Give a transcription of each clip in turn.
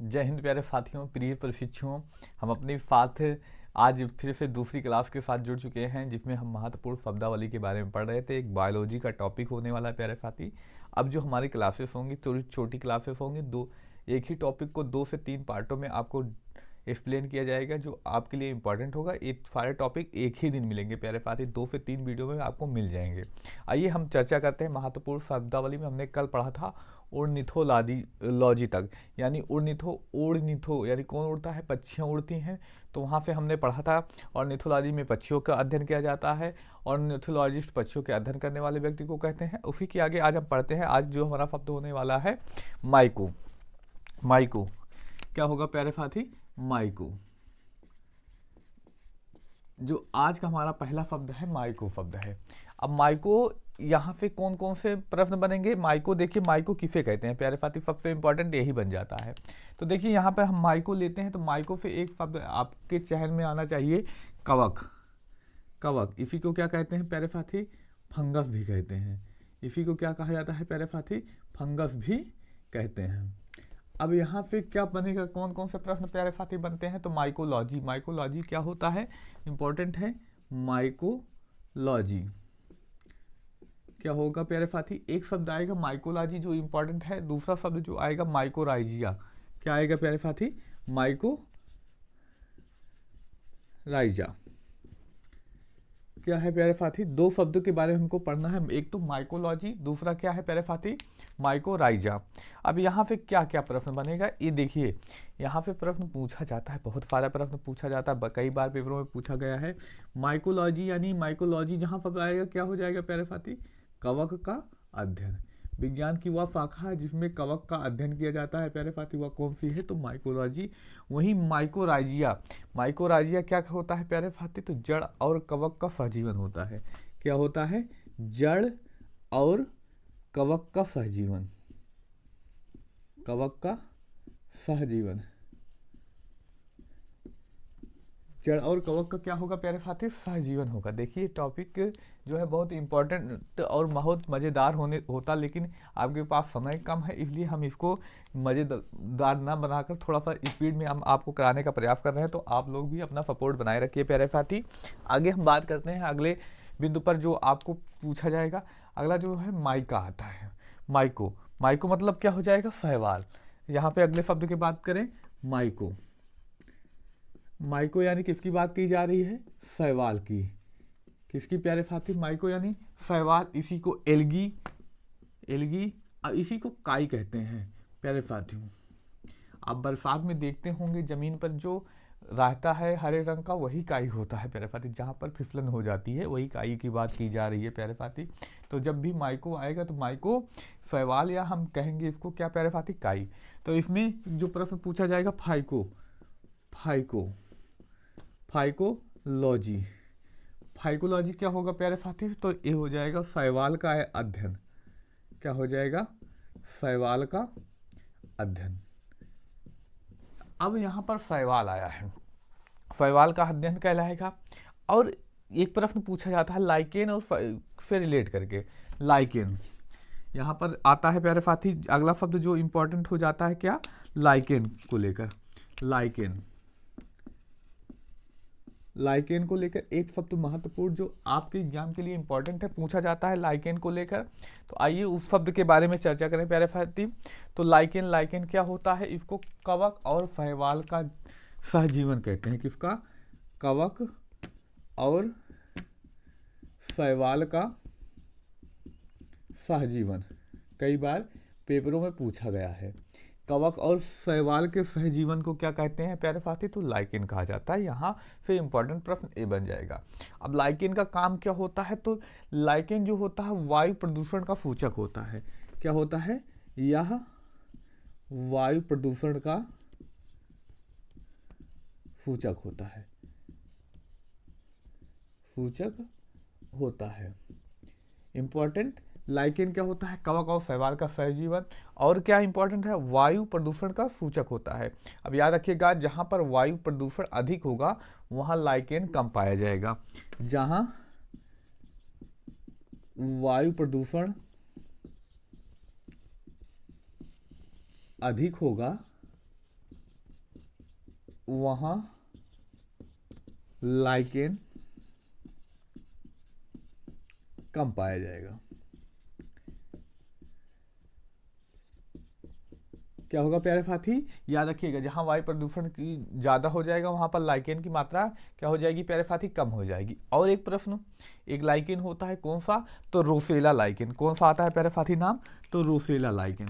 जय हिंद प्यारे साथियों, प्रिय प्रशिक्षुओं। हम अपनी साथ आज फिर से दूसरी क्लास के साथ जुड़ चुके हैं, जिसमें हम महत्वपूर्ण शब्दावली के बारे में पढ़ रहे थे। एक बायोलॉजी का टॉपिक होने वाला है प्यारे साथी। अब जो हमारी क्लासेस होंगी, थोड़ी छोटी क्लासेस होंगी, एक ही टॉपिक को 2 से 3 पार्टों में आपको एक्सप्लेन किया जाएगा, जो आपके लिए इंपॉर्टेंट होगा। एक सारे टॉपिक एक ही दिन मिलेंगे प्यारे साथी, 2 से 3 वीडियो में आपको मिल जाएंगे। आइए हम चर्चा करते हैं महत्वपूर्ण शब्दावली में। हमने कल पढ़ा था ओर्निथोलॉजी लॉजी तक, यानी ओर्निथो यानी कौन उड़ता है, पक्षियाँ उड़ती हैं। तो वहाँ से हमने पढ़ा था ऑर्निथोलॉजी में पक्षियों का अध्ययन किया जाता है। ऑर्निथोलॉजिस्ट पक्षियों के अध्ययन करने वाले व्यक्ति को कहते हैं। उसी के आगे आज हम पढ़ते हैं। आज जो हमारा शब्द होने वाला है माइको। माइको क्या होगा प्यारे साथी? माइको। जो आज का हमारा पहला शब्द है माइको शब्द है। अब माइको, यहाँ पे कौन कौन से प्रश्न बनेंगे? माइको, देखिए माइको किसे कहते हैं प्यारे साथी, सबसे इंपॉर्टेंट यही बन जाता है। तो देखिए यहाँ पर हम माइको लेते हैं, तो माइको से एक शब्द आपके चहन में आना चाहिए, कवक। कवक, इसी को क्या कहते हैं प्यारे साथी? फंगस भी कहते हैं। इसी को क्या कहा जाता है प्यारे साथी? फंगस भी कहते हैं। अब यहाँ पे क्या बनेगा, कौन कौन से प्रश्न प्यारे साथी बनते हैं? तो माइकोलॉजी। माइकोलॉजी क्या होता है? इंपॉर्टेंट है। माइकोलॉजी क्या होगा प्यारे साथी? एक शब्द आएगा माइकोलॉजी जो इंपॉर्टेंट है, दूसरा शब्द जो आएगा माइकोराइजिया। क्या आएगा प्यारे साथी? माइकोराइजा। क्या है प्यारे साथी? 2 शब्दों के बारे में हमको पढ़ना है, एक तो माइकोलॉजी, दूसरा क्या है प्यारे साथी? माइकोराइजा। अब यहाँ पे क्या क्या प्रश्न बनेगा, ये देखिए। यहाँ पे प्रश्न पूछा जाता है, बहुत सारा प्रश्न पूछा जाता है, कई बार पेपरों में पूछा गया है। माइकोलॉजी यानी माइकोलॉजी जहाँ पर आएगा क्या हो जाएगा प्यारे साथी? कवक का अध्ययन। विज्ञान की वह शाखा है जिसमें कवक का अध्ययन किया जाता है प्यारे साथी, वह कौन सी है? तो माइकोलॉजी। वहीं माइकोराइजिया। माइकोराइजिया क्या होता है प्यारे साथी? तो जड़ और कवक का सहजीवन होता है। क्या होता है? जड़ और कवक का सहजीवन। कवक का सहजीवन। जड़ और कवक का क्या होगा प्यारे साथी? सहजीवन होगा। देखिए टॉपिक जो है बहुत इंपॉर्टेंट और बहुत मज़ेदार होता, लेकिन आपके पास समय कम है, इसलिए हम इसको मज़ेदार ना बनाकर थोड़ा सा स्पीड में हम आपको कराने का प्रयास कर रहे हैं। तो आप लोग भी अपना सपोर्ट बनाए रखिए प्यारे साथी। आगे हम बात करते हैं अगले बिंदु पर जो आपको पूछा जाएगा। अगला जो है माइका आता है। माइको। माइको मतलब क्या हो जाएगा? शैवाल। यहाँ पे अगले शब्द की बात करें, माइको। माइको यानी किसकी बात की जा रही है? शैवाल की। किसकी प्यारे साथी? माइको यानी शैवाल। इसी को एल्गी, एल्गी इसी को काई कहते हैं प्यारे साथियों। आप बरसात में देखते होंगे जमीन पर जो रहता है हरे रंग का, वही काई होता है प्यारे साथी। जहाँ पर फिसलन हो जाती है वही काई की बात की जा रही है प्यारे साथी। तो जब भी माइको आएगा तो माइको शैवाल, या हम कहेंगे इसको क्या प्यारे साथी? काई। तो इसमें जो प्रश्न पूछा जाएगा फाइको। फाइको। फाइकोलॉजी। फाइकोलॉजी क्या होगा प्यारे साथी? तो ये हो जाएगा शैवाल का अध्ययन। क्या हो जाएगा? शैवाल का अध्ययन। अब यहाँ पर शैवाल आया है, शैवाल का अध्ययन कहलाएगा। और एक प्रश्न पूछा जाता है लाइकेन और से रिलेट करके। लाइकेन यहाँ पर आता है प्यारे साथी। अगला शब्द जो इंपॉर्टेंट हो जाता है क्या? लाइकेन को लेकर। लाइकेन। लाइकेन को लेकर एक शब्द महत्वपूर्ण जो आपके एग्जाम के लिए इंपॉर्टेंट है, पूछा जाता है लाइकेन को लेकर। तो आइए उस शब्द के बारे में चर्चा करें प्यारे साथी। तो लाइकेन, लाइकेन क्या होता है? इसको कवक और शैवाल का सहजीवन कहते हैं। किसका? कवक और शैवाल का सहजीवन। कई बार पेपरों में पूछा गया है। कवक और शैवाल के सहजीवन को क्या कहते हैं प्यारे साथी? तो लाइकेन कहा जाता है। यहाँ से इंपॉर्टेंट प्रश्न ए बन जाएगा। अब लाइकेन का काम क्या होता है? तो लाइकेन जो होता है वायु प्रदूषण का सूचक होता है। क्या होता है? यह वायु प्रदूषण का सूचक होता है। सूचक होता है। इंपॉर्टेंट। लाइकेन क्या होता है? कवक और शैवाल का सहजीवन। और क्या इंपॉर्टेंट है? वायु प्रदूषण का सूचक होता है। अब याद रखिएगा, जहां पर वायु प्रदूषण अधिक होगा वहां लाइकेन कम पाया जाएगा। जहां वायु प्रदूषण अधिक होगा वहां लाइकेन कम पाया जाएगा। क्या होगा प्यारे साथी, याद रखिएगा, जहां वायु प्रदूषण की ज़्यादा हो जाएगा वहां पर लाइकेन की मात्रा क्या हो जाएगी प्यारे साथी, कम हो जाएगी। और एक प्रश्न, एक लाइकेन होता है कौन सा, तो रोसेला लाइकेन। कौन सा आता है प्यारे साथी नाम, तो रोसेला लाइकेन,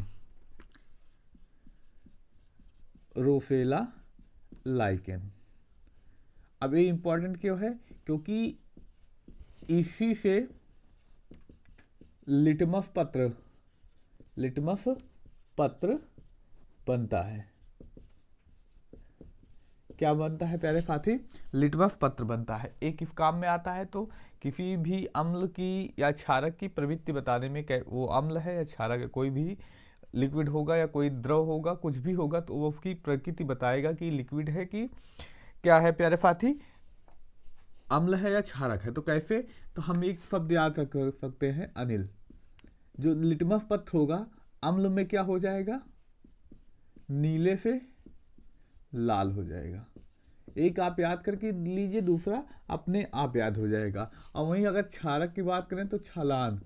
रोसेला लाइकेन। अब ये इंपॉर्टेंट क्यों है, क्योंकि इसी से लिटमस पत्र बनता है। क्या बनता है प्यारे साथी, लिटमस पत्र बनता है। एक किस काम में आता है, तो किसी भी अम्ल की या क्षारक की प्रवृत्ति बताने में, वो अम्ल है या क्षारक है, कोई भी लिक्विड होगा या कोई द्रव होगा, कुछ भी होगा, तो वो उसकी प्रकृति बताएगा कि लिक्विड है कि क्या है प्यारे साथी, अम्ल है या क्षारक है। तो कैसे, तो हम एक शब्द याद रख सकते हैं, अनिल। जो लिटमस पत्र होगा अम्ल में क्या हो जाएगा, नीले से लाल हो जाएगा। एक आप याद करके लीजिए, दूसरा अपने आप याद हो जाएगा। और वहीं अगर क्षारक की बात करें तो छलान,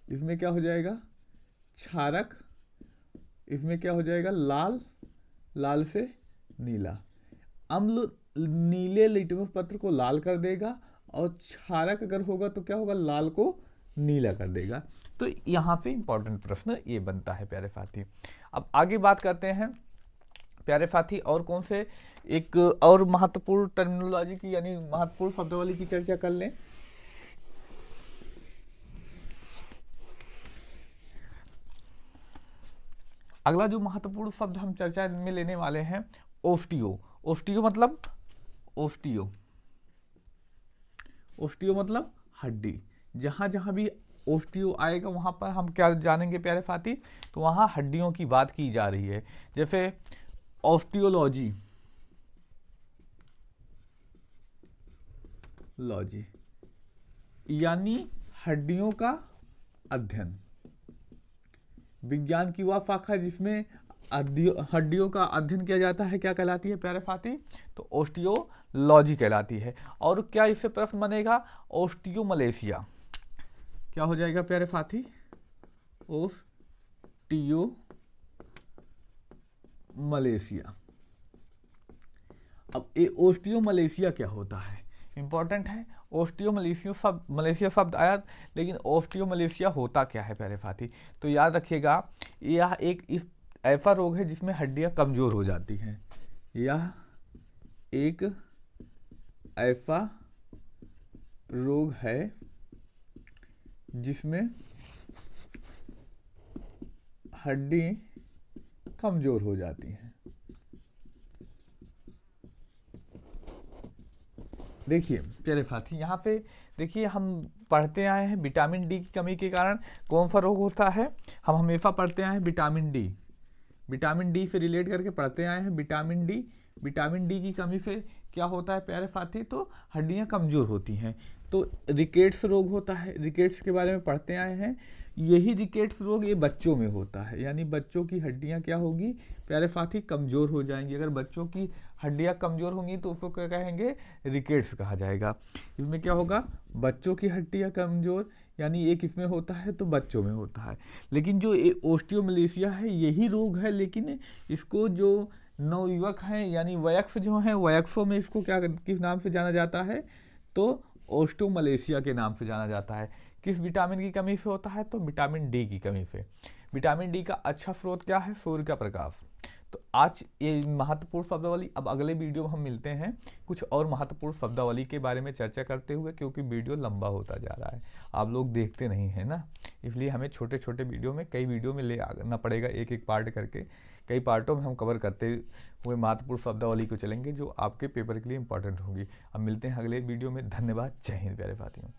इसमें क्या हो जाएगा, क्षारक, इसमें क्या हो जाएगा, लाल, लाल से नीला। अम्ल नीले लिटमस पत्र को लाल कर देगा, और क्षारक अगर होगा तो क्या होगा, लाल को नीला कर देगा। तो यहाँ पे इंपॉर्टेंट प्रश्न ये बनता है प्यारे साथी। अब आगे बात करते हैं प्यारे साथी, और कौन से एक और महत्वपूर्ण टर्मिनोलॉजी की यानी महत्वपूर्ण शब्दावली की चर्चा कर लें। अगला जो महत्वपूर्ण शब्द हम चर्चा में लेने वाले हैं, ओस्टियो। ओस्टियो मतलब ओस्टियो, ओस्टियो मतलब हड्डी। जहां जहां भी ओस्टियो आएगा वहां पर हम क्या जानेंगे प्यारे साथी, तो वहां हड्डियों की बात की जा रही है। जैसे ऑस्टियोलॉजी, यानी हड्डियों का अध्ययन। विज्ञान की वह शाखा जिसमें हड्डियों का अध्ययन किया जाता है, क्या कहलाती है प्यारे साथी, तो ऑस्टियोलॉजी कहलाती है। और क्या इससे प्रश्न बनेगा, ऑस्टियोमलेशिया। क्या हो जाएगा प्यारे साथी, ऑस्टियोमलेशिया। अब ये ऑस्टियोमलेशिया क्या होता है, इंपॉर्टेंट है। मलेशिया शब्द आया, लेकिन ऑस्टियोमलेशिया होता क्या है प्यारे साथी, तो याद रखिएगा, यह एक ऐसा रोग है जिसमें हड्डियां कमजोर हो जाती हैं। यह एक ऐसा रोग है जिसमें हड्डी कमजोर हो जाती हैं। देखिए प्यारे साथी, यहाँ पे देखिए हम पढ़ते आए हैं विटामिन डी की कमी के कारण कौन सा रोग होता है, हम हमेशा पढ़ते आए हैं विटामिन डी से रिलेट करके पढ़ते आए हैं। विटामिन डी की कमी से क्या होता है प्यारे साथी, तो हड्डियां कमजोर होती हैं। तो रिकेट्स रोग होता है, रिकेट्स के बारे में पढ़ते आए हैं। यही रिकेट्स रोग ये बच्चों में होता है, यानी बच्चों की हड्डियां क्या होगी प्यारे साथी, कमजोर हो जाएंगी। अगर बच्चों की हड्डियां कमजोर होंगी तो उसको क्या कहेंगे, रिकेट्स कहा जाएगा। इसमें क्या होगा, बच्चों की हड्डियां कमजोर, यानी एक इसमें होता है तो बच्चों में होता है। लेकिन जो ऑस्टियोमलेशिया है यही रोग है, लेकिन इसको जो नवयुवक हैं यानी वयस्क जो हैं, वयस्कों में इसको क्या किस नाम से जाना जाता है, तो ऑस्टियोमलेशिया के नाम से जाना जाता है। किस विटामिन की कमी से होता है, तो विटामिन डी की कमी से। विटामिन डी का अच्छा स्रोत क्या है, सूर्य का प्रकाश। तो आज ये महत्वपूर्ण शब्दावली, अब अगले वीडियो में हम मिलते हैं कुछ और महत्वपूर्ण शब्दावली के बारे में चर्चा करते हुए, क्योंकि वीडियो लंबा होता जा रहा है, आप लोग देखते नहीं है ना, इसलिए हमें छोटे छोटे वीडियो में कई वीडियो में ले आना पड़ेगा, एक एक पार्ट करके कई पार्टों में हम कवर करते हुए महत्वपूर्ण शब्दावली को चलेंगे जो आपके पेपर के लिए इंपॉर्टेंट होगी। अब मिलते हैं अगले वीडियो में, धन्यवाद, जय हिंद प्यारे साथियों।